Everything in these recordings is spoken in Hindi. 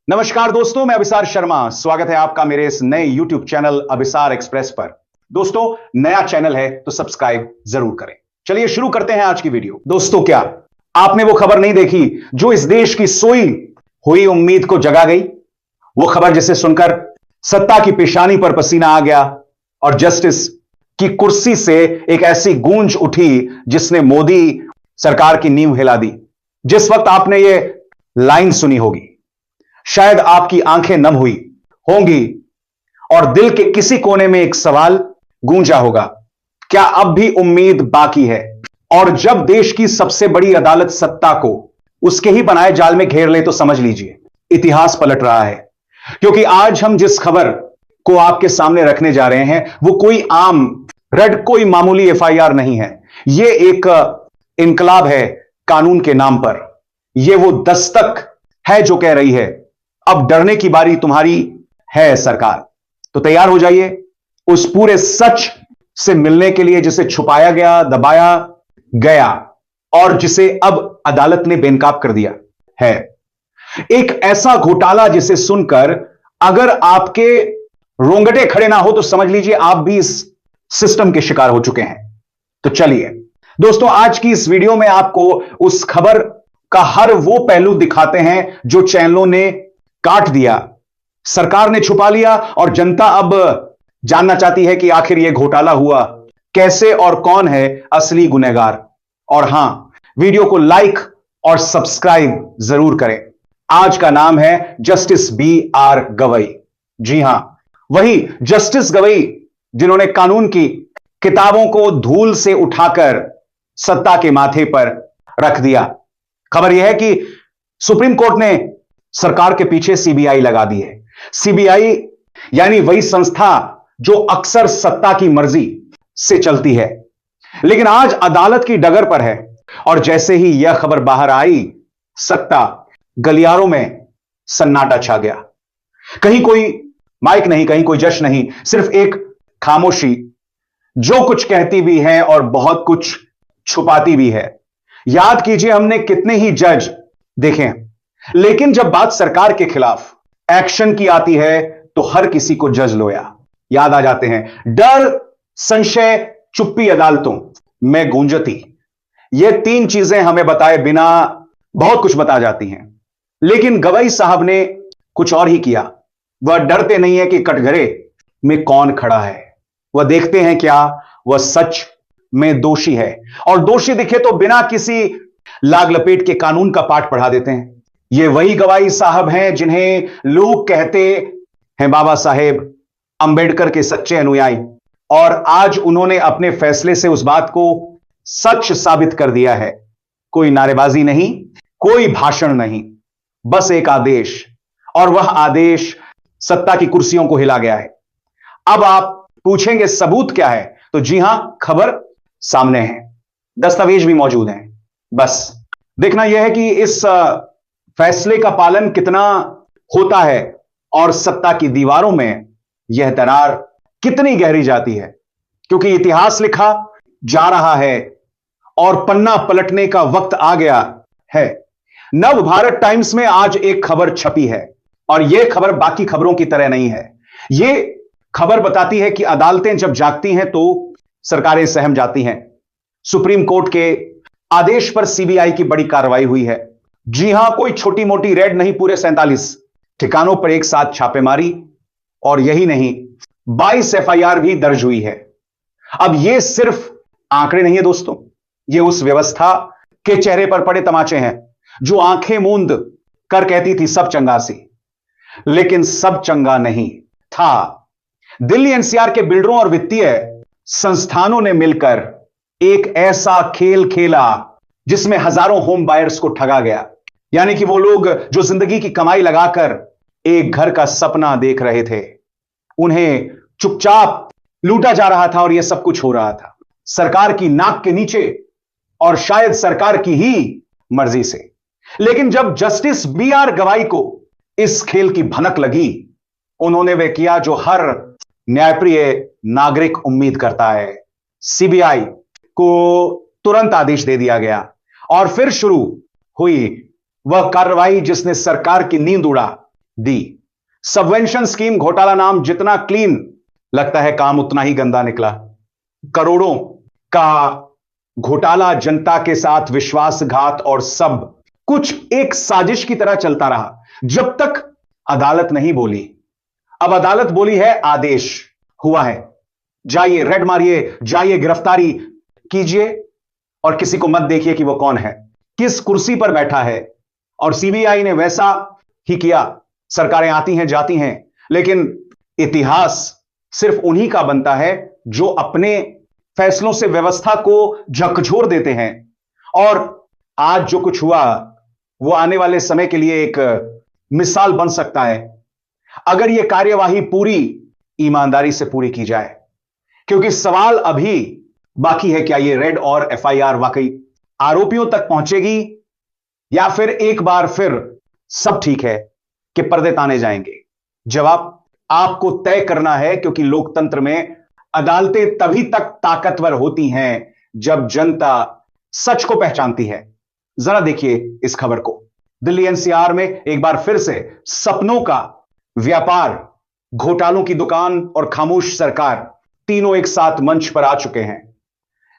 नमस्कार दोस्तों, मैं अभिसार शर्मा। स्वागत है आपका मेरे इस नए YouTube चैनल अभिसार एक्सप्रेस पर। दोस्तों, नया चैनल है तो सब्सक्राइब जरूर करें। चलिए शुरू करते हैं आज की वीडियो। दोस्तों, क्या आपने वो खबर नहीं देखी जो इस देश की सोई हुई उम्मीद को जगा गई? वो खबर जिसे सुनकर सत्ता की पेशानी पर पसीना आ गया और जस्टिस की कुर्सी से एक ऐसी गूंज उठी जिसने मोदी सरकार की नींव हिला दी। जिस वक्त आपने ये लाइन सुनी होगी, शायद आपकी आंखें नम हुई होंगी और दिल के किसी कोने में एक सवाल गूंजा होगा, क्या अब भी उम्मीद बाकी है? और जब देश की सबसे बड़ी अदालत सत्ता को उसके ही बनाए जाल में घेर ले तो समझ लीजिए इतिहास पलट रहा है। क्योंकि आज हम जिस खबर को आपके सामने रखने जा रहे हैं वो कोई आम कोई मामूली एफआईआर नहीं है। ये एक इनकलाब है कानून के नाम पर। ये वो दस्तक है जो कह रही है अब डरने की बारी तुम्हारी है सरकार। तो तैयार हो जाइए उस पूरे सच से मिलने के लिए जिसे छुपाया गया, दबाया गया और जिसे अब अदालत ने बेनकाब कर दिया है। एक ऐसा घोटाला जिसे सुनकर अगर आपके रोंगटे खड़े ना हो तो समझ लीजिए आप भी इस सिस्टम के शिकार हो चुके हैं। तो चलिए दोस्तों, आज की इस वीडियो में आपको उस खबर का हर वो पहलू दिखाते हैं जो चैनलों ने काट दिया, सरकार ने छुपा लिया और जनता अब जानना चाहती है कि आखिर यह घोटाला हुआ कैसे और कौन है असली गुनहगार। और हां, वीडियो को लाइक और सब्सक्राइब जरूर करें। आज का नाम है जस्टिस B.R. गवई। जी हां, वही जस्टिस गवई जिन्होंने कानून की किताबों को धूल से उठाकर सत्ता के माथे पर रख दिया। खबर यह है कि सुप्रीम कोर्ट ने सरकार के पीछे सीबीआई लगा दी है। सीबीआई यानी वही संस्था जो अक्सर सत्ता की मर्जी से चलती है, लेकिन आज अदालत की डगर पर है। और जैसे ही यह खबर बाहर आई, सत्ता गलियारों में सन्नाटा छा गया। कहीं कोई माइक नहीं, कहीं कोई जश नहीं, सिर्फ एक खामोशी जो कुछ कहती भी है और बहुत कुछ छुपाती भी है। याद कीजिए, हमने कितने ही जज देखे हैं, लेकिन जब बात सरकार के खिलाफ एक्शन की आती है तो हर किसी को जज लोया याद आ जाते हैं। डर, संशय, चुप्पी अदालतों में गूंजती, ये तीन चीजें हमें बताए बिना बहुत कुछ बता जाती हैं। लेकिन गवई साहब ने कुछ और ही किया। वह डरते नहीं है कि कटघरे में कौन खड़ा है। वह देखते हैं क्या वह सच में दोषी है, और दोषी दिखे तो बिना किसी लाग लपेट के कानून का पाठ पढ़ा देते हैं। ये वही गवाही साहब हैं जिन्हें लोग कहते हैं बाबा साहेब अंबेडकर के सच्चे अनुयायी, और आज उन्होंने अपने फैसले से उस बात को सच साबित कर दिया है। कोई नारेबाजी नहीं, कोई भाषण नहीं, बस एक आदेश, और वह आदेश सत्ता की कुर्सियों को हिला गया है। अब आप पूछेंगे सबूत क्या है, तो जी हां, खबर सामने है, दस्तावेज भी मौजूद हैं। बस देखना यह है कि इस फैसले का पालन कितना होता है और सत्ता की दीवारों में यह दरार कितनी गहरी जाती है। क्योंकि इतिहास लिखा जा रहा है और पन्ना पलटने का वक्त आ गया है। नव भारत टाइम्स में आज एक खबर छपी है, और यह खबर बाकी खबरों की तरह नहीं है। यह खबर बताती है कि अदालतें जब जागती हैं तो सरकारें सहम जाती हैं। सुप्रीम कोर्ट के आदेश पर सीबीआई की बड़ी कार्रवाई हुई है। जी हां, कोई छोटी मोटी रेड नहीं, पूरे 47 ठिकानों पर एक साथ छापेमारी, और यही नहीं 22 एफआईआर भी दर्ज हुई है। अब यह सिर्फ आंकड़े नहीं है दोस्तों, यह उस व्यवस्था के चेहरे पर पड़े तमाचे हैं जो आंखें मूंद कर कहती थी सब चंगा सी, लेकिन सब चंगा नहीं था। दिल्ली एनसीआर के बिल्डरों और वित्तीय संस्थानों ने मिलकर एक ऐसा खेल खेला जिसमें हजारों होम बायर्स को ठगा गया। यानी कि वो लोग जो जिंदगी की कमाई लगाकर एक घर का सपना देख रहे थे, उन्हें चुपचाप लूटा जा रहा था, और यह सब कुछ हो रहा था सरकार की नाक के नीचे और शायद सरकार की ही मर्जी से। लेकिन जब जस्टिस B.R. गवाई को इस खेल की भनक लगी, उन्होंने वह किया जो हर न्यायप्रिय नागरिक उम्मीद करता है। सीबीआई को तुरंत आदेश दे दिया गया और फिर शुरू हुई वह कार्रवाई जिसने सरकार की नींद उड़ा डी, सबवेंशन स्कीम घोटाला नाम जितना क्लीन लगता है काम उतना ही गंदा निकला। करोड़ों का घोटाला, जनता के साथ विश्वासघात और सब कुछ एक साजिश की तरह चलता रहा जब तक अदालत नहीं बोली। अब अदालत बोली है, आदेश हुआ है, जाइए रेड मारिए, जाइए गिरफ्तारी कीजिए और किसी को मत देखिए कि वो कौन है, किस कुर्सी पर बैठा है। और सीबीआई ने वैसा ही किया। सरकारें आती हैं जाती हैं, लेकिन इतिहास सिर्फ उन्हीं का बनता है जो अपने फैसलों से व्यवस्था को झकझोर देते हैं। और आज जो कुछ हुआ वो आने वाले समय के लिए एक मिसाल बन सकता है, अगर यह कार्यवाही पूरी ईमानदारी से पूरी की जाए। क्योंकि सवाल अभी बाकी है, क्या यह रेड और एफआईआर वाकई आरोपियों तक पहुंचेगी या फिर एक बार फिर सब ठीक है कि पर्दे ताने जाएंगे? जवाब आपको तय करना है, क्योंकि लोकतंत्र में अदालतें तभी तक ताकतवर होती हैं जब जनता सच को पहचानती है। जरा देखिए इस खबर को। दिल्ली एनसीआर में एक बार फिर से सपनों का व्यापार, घोटालों की दुकान और खामोश सरकार तीनों एक साथ मंच पर आ चुके हैं।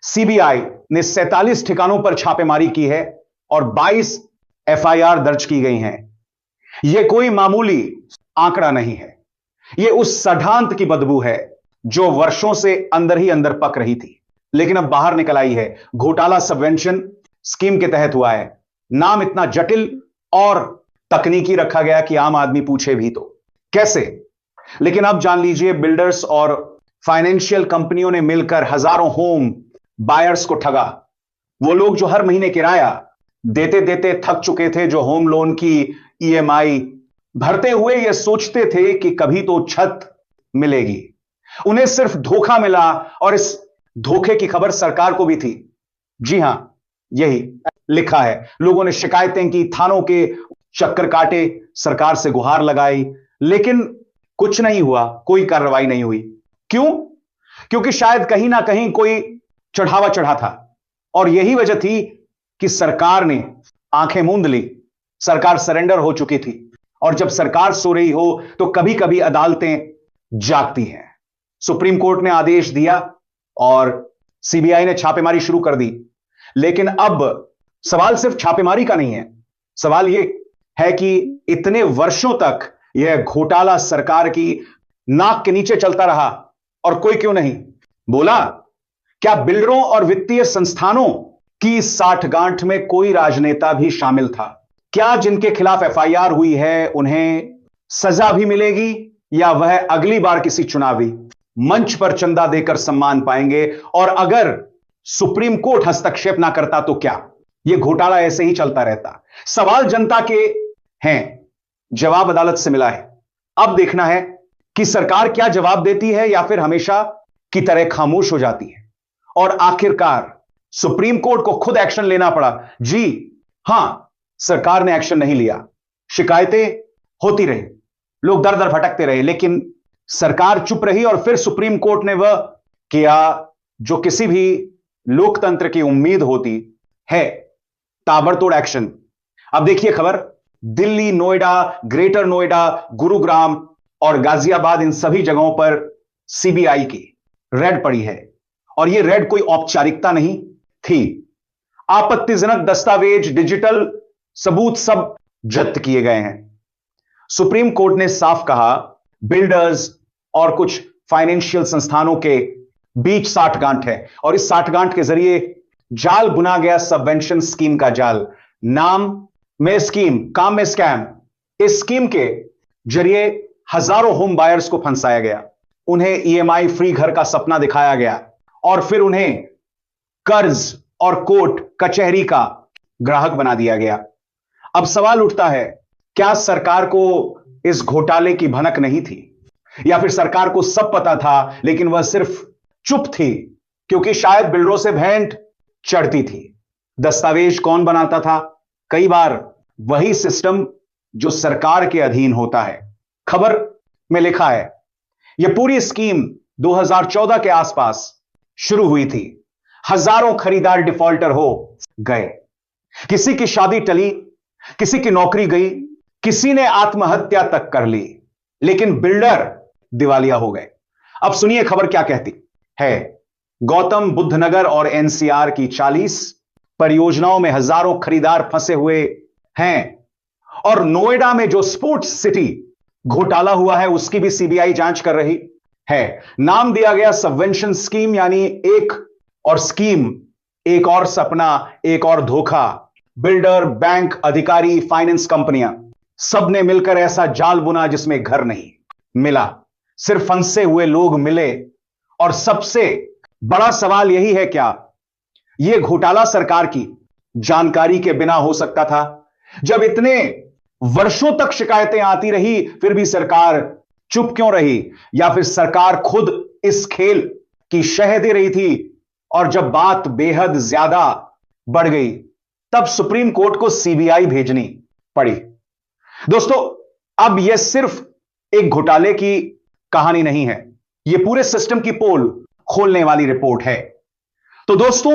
सीबीआई ने 47 ठिकानों पर छापेमारी की है और 22 एफआईआर दर्ज की गई हैं। यह कोई मामूली आंकड़ा नहीं है, यह उस सढ़ांत की बदबू है जो वर्षों से अंदर ही अंदर पक रही थी, लेकिन अब बाहर निकल आई है। घोटाला सबवेंशन स्कीम के तहत हुआ है। नाम इतना जटिल और तकनीकी रखा गया कि आम आदमी पूछे भी तो कैसे। लेकिन अब जान लीजिए, बिल्डर्स और फाइनेंशियल कंपनियों ने मिलकर हजारों होम बायर्स को ठगा। वो लोग जो हर महीने किराया देते देते थक चुके थे, जो होम लोन की ईएमआई भरते हुए ये सोचते थे कि कभी तो छत मिलेगी, उन्हें सिर्फ धोखा मिला। और इस धोखे की खबर सरकार को भी थी। जी हां, यही लिखा है। लोगों ने शिकायतें की, थानों के चक्कर काटे, सरकार से गुहार लगाई, लेकिन कुछ नहीं हुआ, कोई कार्रवाई नहीं हुई। क्यों? क्योंकि शायद कहीं ना कहीं कोई चढ़ावा चढ़ा था। और यही वजह थी कि सरकार ने आंखें मूंद ली। सरकार सरेंडर हो चुकी थी। और जब सरकार सो रही हो तो कभी कभी अदालतें जागती हैं। सुप्रीम कोर्ट ने आदेश दिया और सीबीआई ने छापेमारी शुरू कर दी। लेकिन अब सवाल सिर्फ छापेमारी का नहीं है। सवाल यह है कि इतने वर्षों तक यह घोटाला सरकार की नाक के नीचे चलता रहा और कोई क्यों नहीं बोला? क्या बिल्डरों और वित्तीय संस्थानों की साठगांठ में कोई राजनेता भी शामिल था? क्या जिनके खिलाफ एफआईआर हुई है उन्हें सजा भी मिलेगी, या वह अगली बार किसी चुनावी मंच पर चंदा देकर सम्मान पाएंगे? और अगर सुप्रीम कोर्ट हस्तक्षेप ना करता तो क्या यह घोटाला ऐसे ही चलता रहता? सवाल जनता के हैं, जवाब अदालत से मिला है। अब देखना है कि सरकार क्या जवाब देती है या फिर हमेशा की तरह खामोश हो जाती है। और आखिरकार सुप्रीम कोर्ट को खुद एक्शन लेना पड़ा। जी हां, सरकार ने एक्शन नहीं लिया, शिकायतें होती रही, लोग दर दर भटकते रहे, लेकिन सरकार चुप रही। और फिर सुप्रीम कोर्ट ने वह किया जो किसी भी लोकतंत्र की उम्मीद होती है, ताबड़तोड़ एक्शन। अब देखिए खबर। दिल्ली, नोएडा, ग्रेटर नोएडा, गुरुग्राम और गाजियाबाद, इन सभी जगहों पर सीबीआई की रेड पड़ी है। और यह रेड कोई औपचारिकता नहीं थी। आपत्तिजनक दस्तावेज, डिजिटल सबूत सब जब्त किए गए हैं। सुप्रीम कोर्ट ने साफ कहा, बिल्डर्स और कुछ फाइनेंशियल संस्थानों के बीच साठगांठ है और इस साठगांठ के जरिए जाल बुना गया सबवेंशन स्कीम का जाल। नाम में स्कीम, काम में स्कैम। इस स्कीम के जरिए हजारों होम बायर्स को फंसाया गया, उन्हें ईएमआई फ्री घर का सपना दिखाया गया और फिर उन्हें कर्ज और कोर्ट कचहरी का ग्राहक बना दिया गया। अब सवाल उठता है, क्या सरकार को इस घोटाले की भनक नहीं थी, या फिर सरकार को सब पता था लेकिन वह सिर्फ चुप थी क्योंकि शायद बिल्डरों से भेंट चढ़ती थी? दस्तावेज कौन बनाता था? कई बार वही सिस्टम जो सरकार के अधीन होता है। खबर में लिखा है, यह पूरी स्कीम 2014 के आसपास शुरू हुई थी। हजारों खरीदार डिफॉल्टर हो गए, किसी की शादी टली, किसी की नौकरी गई, किसी ने आत्महत्या तक कर ली, लेकिन बिल्डर दिवालिया हो गए। अब सुनिए खबर क्या कहती है। गौतम बुद्ध नगर और एनसीआर की 40 परियोजनाओं में हजारों खरीदार फंसे हुए हैं, और नोएडा में जो स्पोर्ट्स सिटी घोटाला हुआ है उसकी भी सीबीआई जांच कर रही है। नाम दिया गया सबवेंशन स्कीम, यानी एक और स्कीम, एक और सपना, एक और धोखा। बिल्डर, बैंक अधिकारी, फाइनेंस कंपनियां सबने मिलकर ऐसा जाल बुना जिसमें घर नहीं मिला, सिर्फ फंसे हुए लोग मिले। और सबसे बड़ा सवाल यही है, क्या यह घोटाला सरकार की जानकारी के बिना हो सकता था? जब इतने वर्षों तक शिकायतें आती रही फिर भी सरकार चुप क्यों रही? या फिर सरकार खुद इस खेल की शह दे रही थी? और जब बात बेहद ज्यादा बढ़ गई तब सुप्रीम कोर्ट को सीबीआई भेजनी पड़ी। दोस्तों, अब यह सिर्फ एक घोटाले की कहानी नहीं है, यह पूरे सिस्टम की पोल खोलने वाली रिपोर्ट है। तो दोस्तों,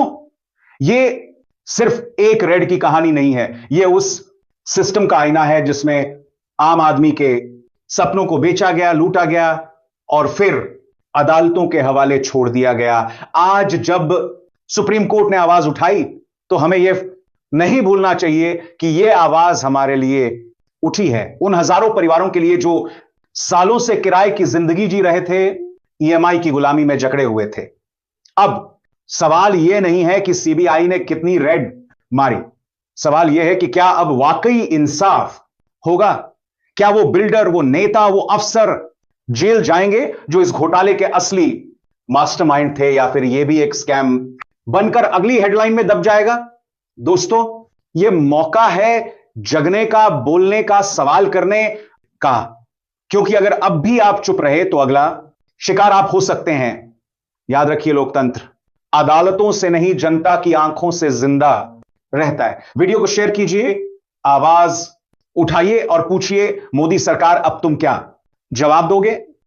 यह सिर्फ एक रेड की कहानी नहीं है, यह उस सिस्टम का आईना है जिसमें आम आदमी के सपनों को बेचा गया, लूटा गया और फिर अदालतों के हवाले छोड़ दिया गया। आज जब सुप्रीम कोर्ट ने आवाज उठाई तो हमें यह नहीं भूलना चाहिए कि यह आवाज हमारे लिए उठी है, उन हजारों परिवारों के लिए जो सालों से किराए की जिंदगी जी रहे थे, ईएमआई की गुलामी में जकड़े हुए थे। अब सवाल यह नहीं है कि सीबीआई ने कितनी रेड मारी, सवाल यह है कि क्या अब वाकई इंसाफ होगा? क्या वो बिल्डर, वो नेता, वो अफसर जेल जाएंगे जो इस घोटाले के असली मास्टरमाइंड थे, या फिर यह भी एक स्कैम बनकर अगली हेडलाइन में दब जाएगा? दोस्तों, यह मौका है जगने का, बोलने का, सवाल करने का, क्योंकि अगर अब भी आप चुप रहे तो अगला शिकार आप हो सकते हैं। याद रखिए, लोकतंत्र अदालतों से नहीं, जनता की आंखों से जिंदा रहता है। वीडियो को शेयर कीजिए, आवाज उठाइए और पूछिए, मोदी सरकार अब तुम क्या जवाब दोगे?